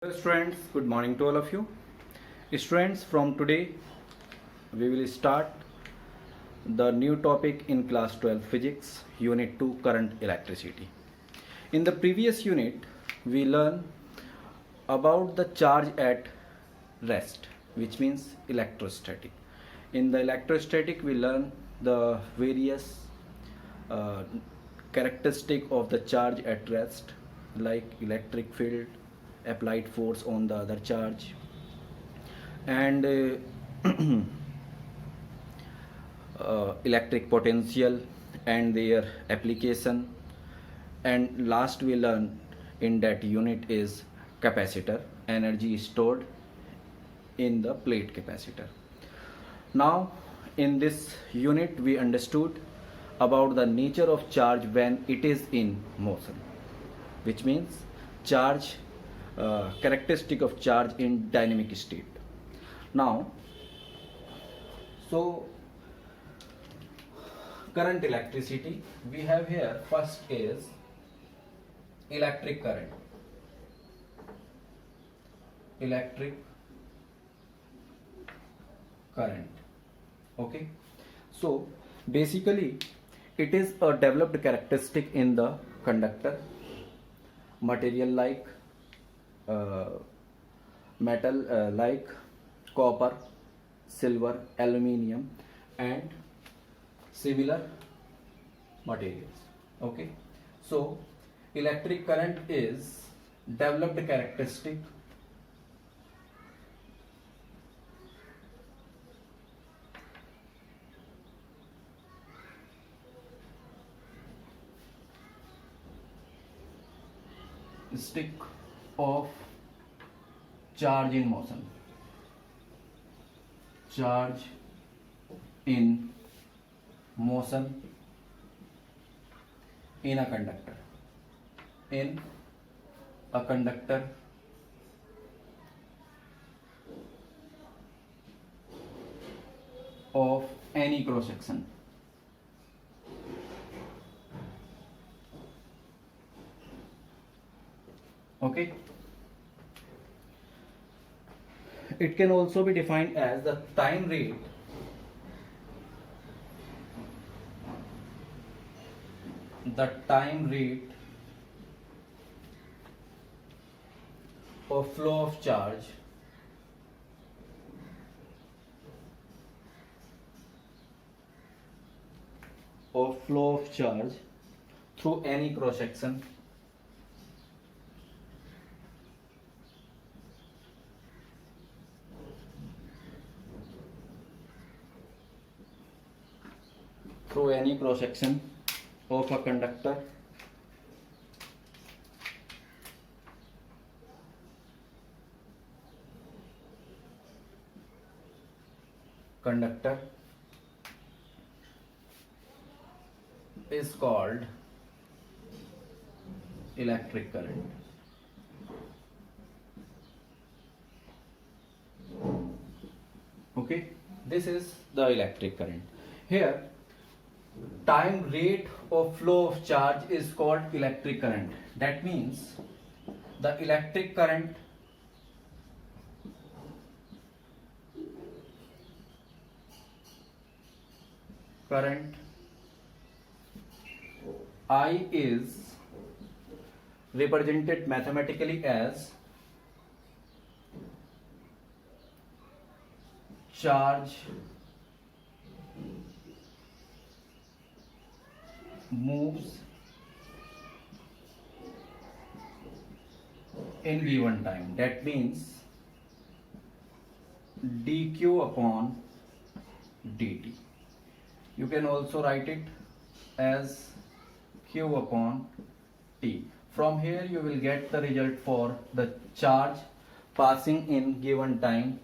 Hello students, good morning to all of you. Students, from today we will start the new topic in class 12 physics, unit 2, current electricity. In the previous unit we learn about the charge at rest, which means electrostatic. In the electrostatic we learn the various uh, characteristic of the charge at rest, like electric field, applied force on the other charge, and electric potential and their application. And last we learn in that unit is capacitor, energy stored in the plate capacitor. Now in this unit we understood about the nature of charge when it is in motion, which means charge, characteristic of charge in dynamic state. Now, so current electricity we have here. First is electric current. Electric current. Okay. So basically it is a developed characteristic in the conductor material, like metal, like copper, silver, aluminium and similar materials. Okay, so electric current is developed characteristic stick of charge in motion. Charge in motion in a conductor. In a conductor of any cross section. Okay, it can also be defined as the time rate of flow of charge through any cross section of a conductor is called electric current. Okay, this is the electric current. Here time rate of flow of charge is called electric current. That means the electric current I is represented mathematically as charge moves in given time. That means dq upon dt. You can also write it as q upon t. From here you will get the result for the charge passing in given time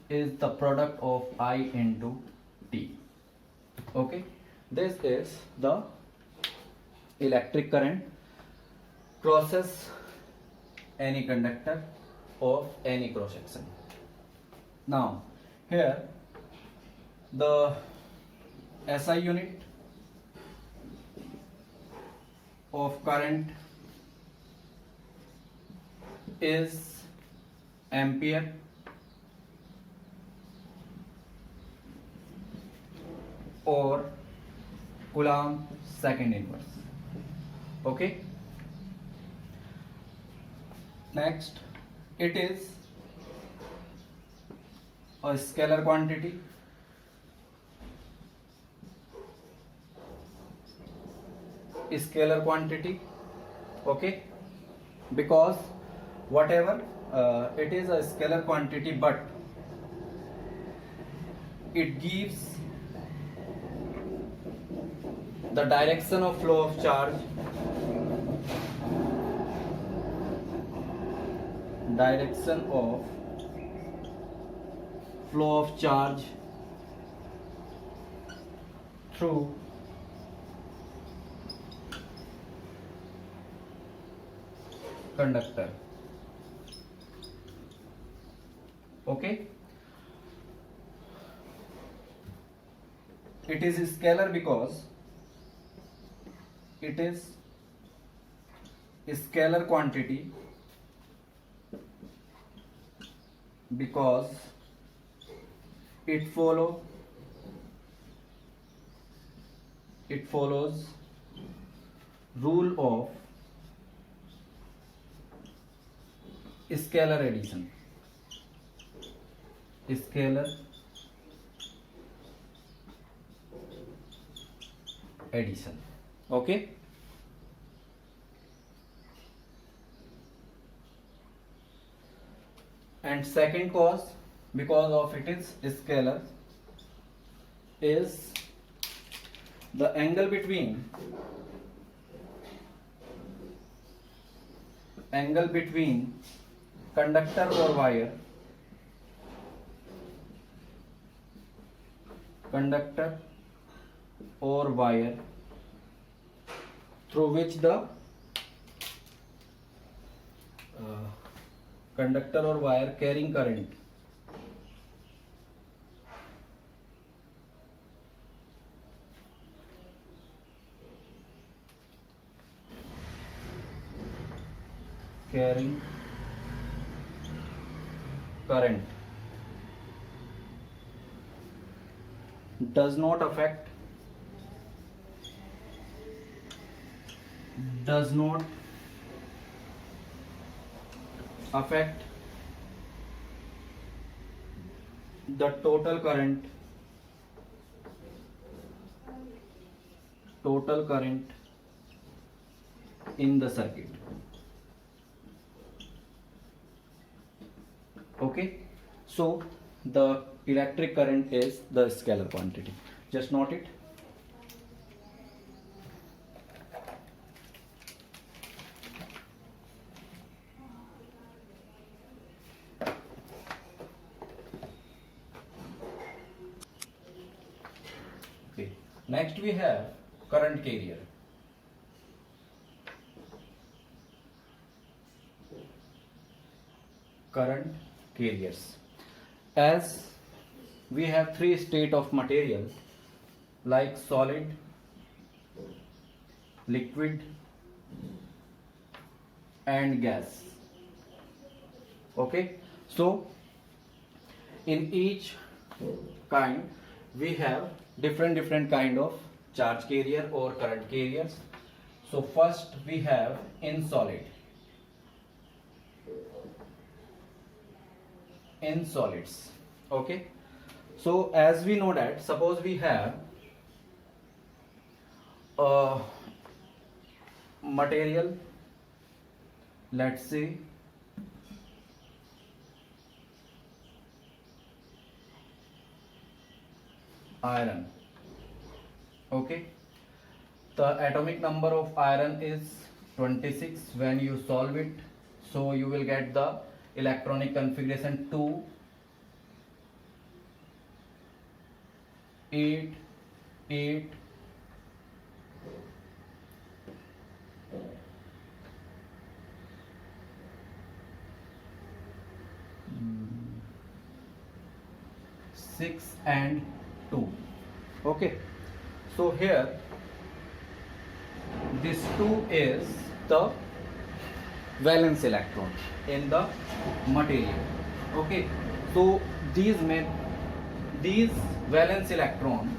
is the product of I into t. Okay, this is the electric current crosses any conductor of any cross section. Now here the SI unit of current is ampere or Coulomb second inverse. Okay. Next, it is a scalar quantity. Scalar quantity. Okay, because whatever it is a scalar quantity, but it gives the direction of flow of charge, direction of flow of charge through conductor. Okay, it is scalar because it is a scalar quantity because it follows rule of scalar addition. Scalar addition. Okay. And second cause, because of it is scalar, is the angle between conductor or wire through which the conductor or wire carrying current does not affect the total current in the circuit. Okay, so the electric current is the scalar quantity. Just note it. Okay. Next we have current carrier. Current carriers. As we have three state of material like solid, liquid and gas. Okay, so in each kind we have different kind of charge carrier or current carriers. So first we have in solids. Okay, so as we know that suppose we have a material, let's say iron. Okay, the atomic number of iron is 26 when you solve it, so you will get the electronic configuration 2 8 8 6 and 2. Okay, so here this 2 is the valence electron in the material. Okay, so these valence electrons,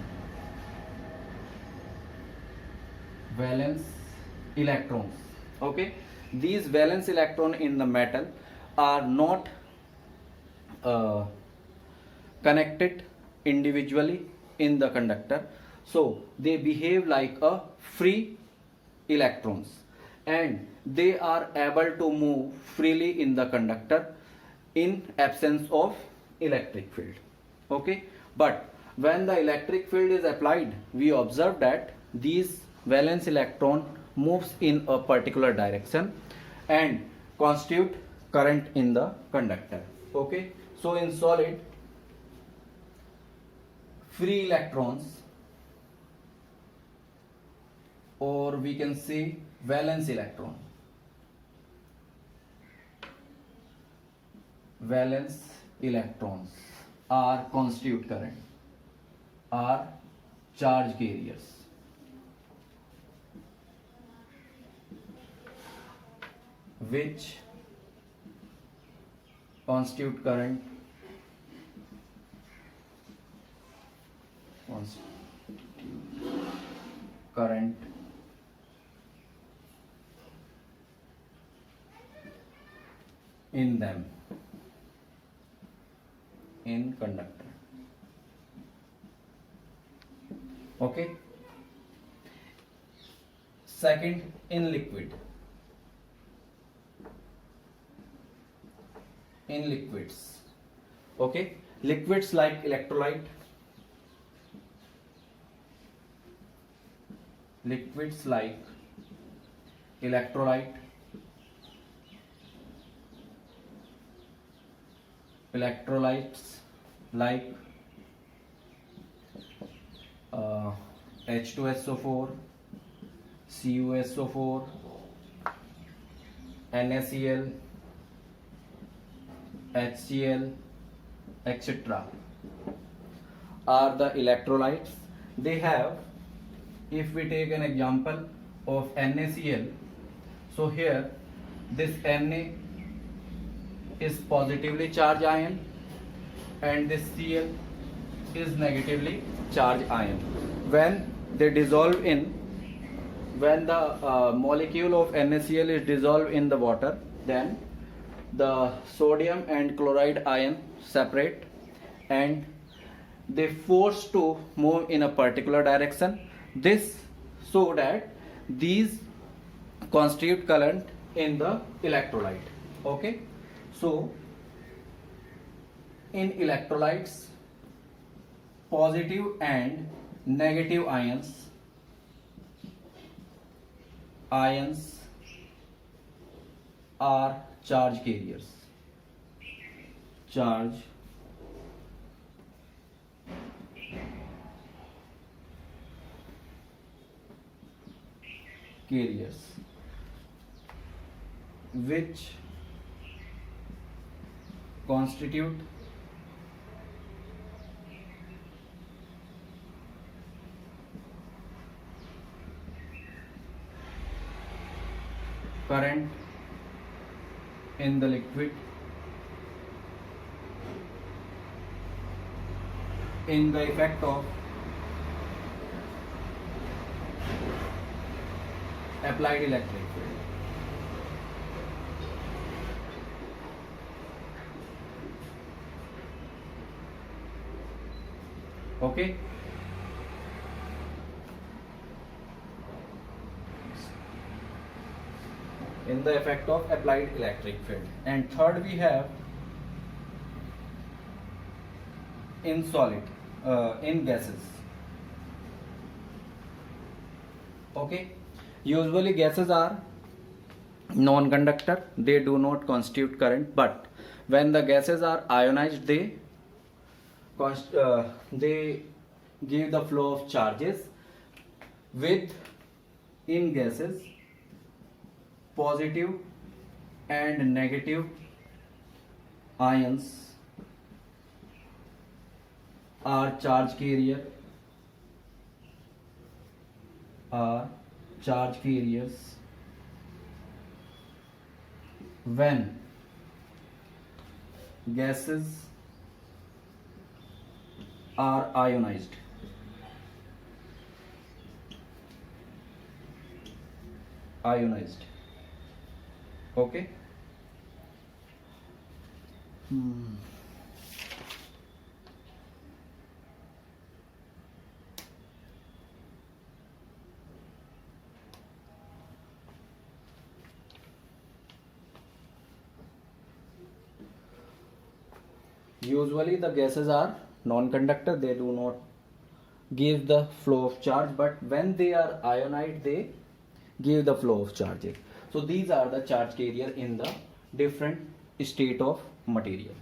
okay, these valence electron in the metal are not uh, connected individually in the conductor, so they behave like a free electrons and they are able to move freely in the conductor in absence of electric field. Okay, but when the electric field is applied, we observe that these valence electron moves in a particular direction and constitute current in the conductor. Okay, so in solid, free electrons, or we can say valence electrons are constitute current, are charge carriers, which constitute current in them, in conductor. Okay, second, in liquids, okay, liquids like electrolyte, electrolytes like H2SO4, CuSO4, NaCl, HCl, etc. are the electrolytes. They have, if we take an example of NaCl, so here this Na is positively charged ion and this Cl is negatively charged ion. When they dissolve in, when the molecule of NaCl is dissolved in the water, then the sodium and chloride ion separate and they force to move in a particular direction. This so that these constitute current in the electrolyte. Okay, so in electrolytes, positive and negative ions are charge carriers. Which constitute current in the liquid in the effect of applied electric field. Okay, in the effect of applied electric field. And third, we have in solid, in gases. Okay, usually gases are non-conductor, they do not constitute current, but when the gases are ionized, they give the flow of charges with, in gases, positive and negative ions are charge carriers when gases are ionized. Ionized. Okay. Usually the gases are non-conductor, they do not give the flow of charge, but when they are ionized they give the flow of charges. So these are the charge carrier in the different state of material.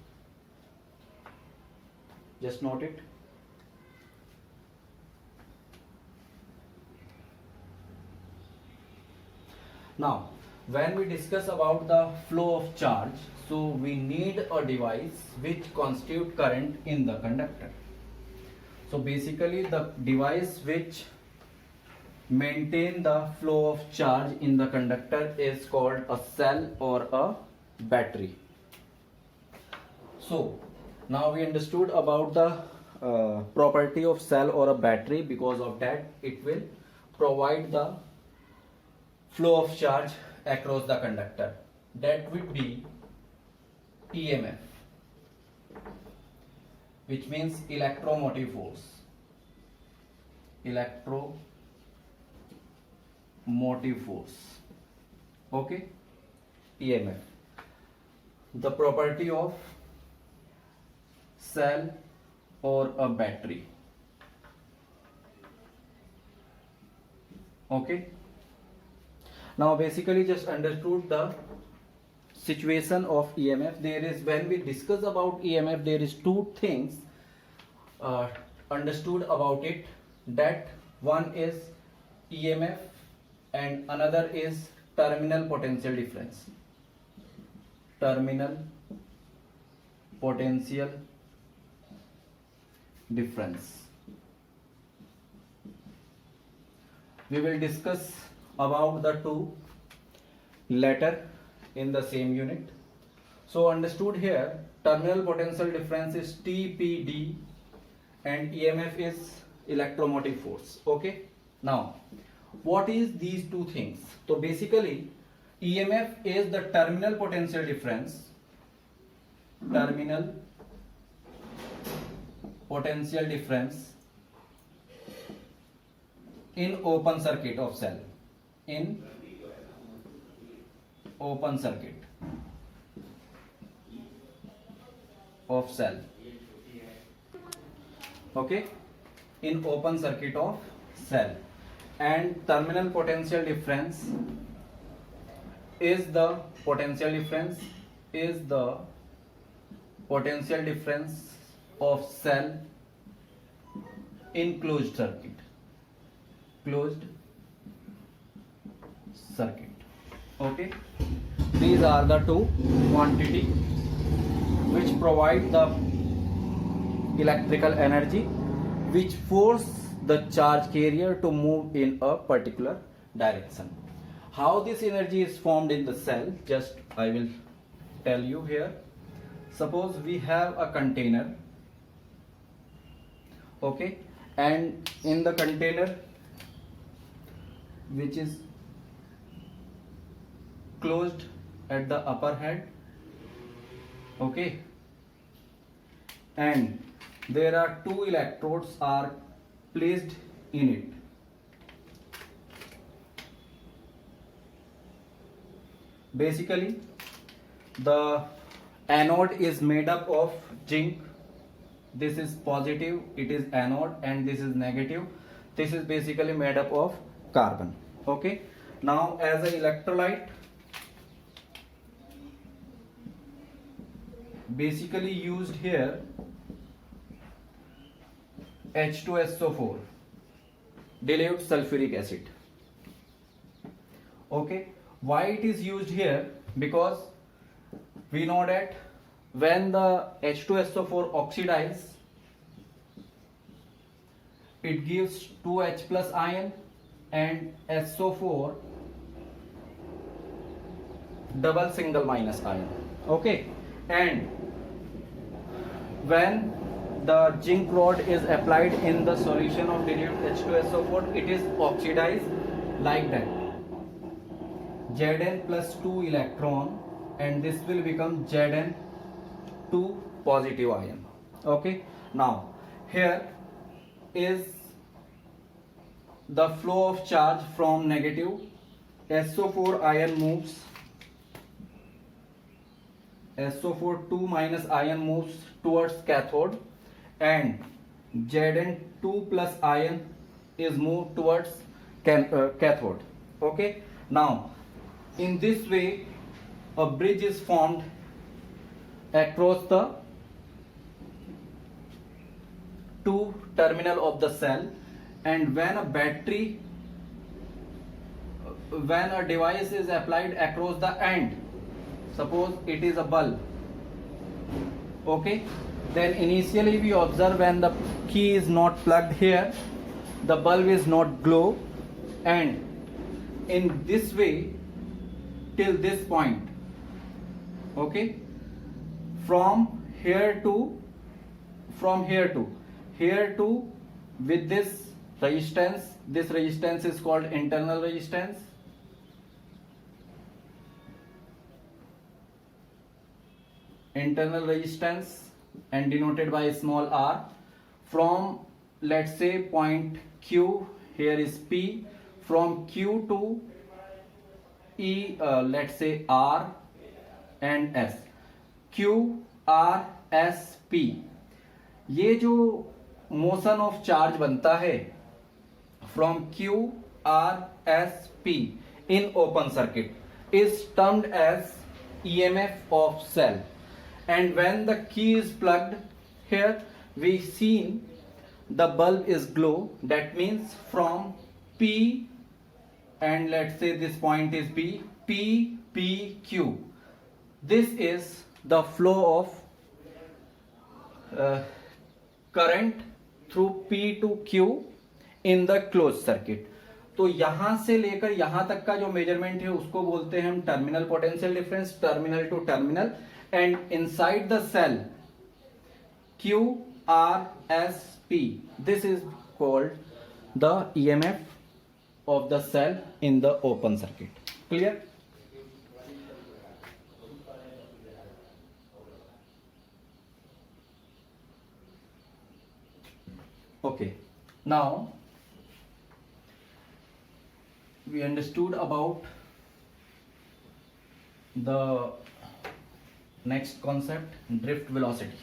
Just note it. Now when we discuss about the flow of charge, so we need a device which constitute current in the conductor. So basically the device which maintain the flow of charge in the conductor is called a cell or a battery. So now we understood about the property of cell or a battery. Because of that it will provide the flow of charge across the conductor. That would be EMF, which means electromotive force. Electromotive force. Okay. EMF. The property of cell or a battery. Okay. Now basically just understood the situation of EMF. There is, when we discuss about EMF, there is two things understood about it. That one is EMF and another is terminal potential difference. Terminal potential difference. We will discuss about the two later in the same unit. So understood here, terminal potential difference is TPD and EMF is electromotive force. Okay. Now what is these two things? So basically EMF is the terminal potential difference. Terminal potential difference in open circuit of cell. In open circuit of cell. Okay. In open circuit of cell. And terminal potential difference is the potential difference of cell in closed circuit. Closed circuit. Okay. These are the two quantity which provide the electrical energy which force the charge carrier to move in a particular direction. How this energy is formed in the cell, just I will tell you here. Suppose we have a container. Okay. And in the container which is closed at the upper head. Okay. And there are two electrodes are placed in it. Basically the anode is made up of zinc. This is positive, it is anode, and this is negative. This is basically made up of carbon. Okay. Now as an electrolyte, basically used here H2SO4, dilute sulfuric acid. Okay. Why it is used here? Because we know that when the H2SO4 oxidize, it gives 2H plus ion and SO4 double single minus ion. Okay. And when the zinc rod is applied in the solution of dilute H2SO4, it is oxidized like that. Zn plus 2 electron, and this will become Zn2 positive ion. Okay, now here is the flow of charge from negative. SO4 ion moves, SO4 2 minus ion moves towards cathode, and Zn2 plus ion is moved towards cathode. Okay, now in this way a bridge is formed across the two terminal of the cell, and when a device is applied across the end, suppose it is a bulb, okay, then initially we observe when the key is not plugged here, the bulb is not glow, and in this way till this point, okay, from here to with this resistance is called internal resistance. Internal resistance and denoted by small r. From, let's say, point Q, here is P, from Q to E, let's say R and S. Q, R, S, P. ये जो motion of charge बनता है from Q, R, S, P in open circuit is termed as EMF of cell. And when the key is plugged here, we see the bulb is glow. That means from P, and let's say this point is B, P, P, Q. This is the flow of current through P to Q in the closed circuit. तो यहां से लेकर यहां तक का जो measurement है उसको बोलते हैं हम terminal potential difference, terminal to terminal. And inside the cell Q, R, S, P, this is called the EMF of the cell in the open circuit. Clear? Okay, now we understood about the next concept, drift velocity.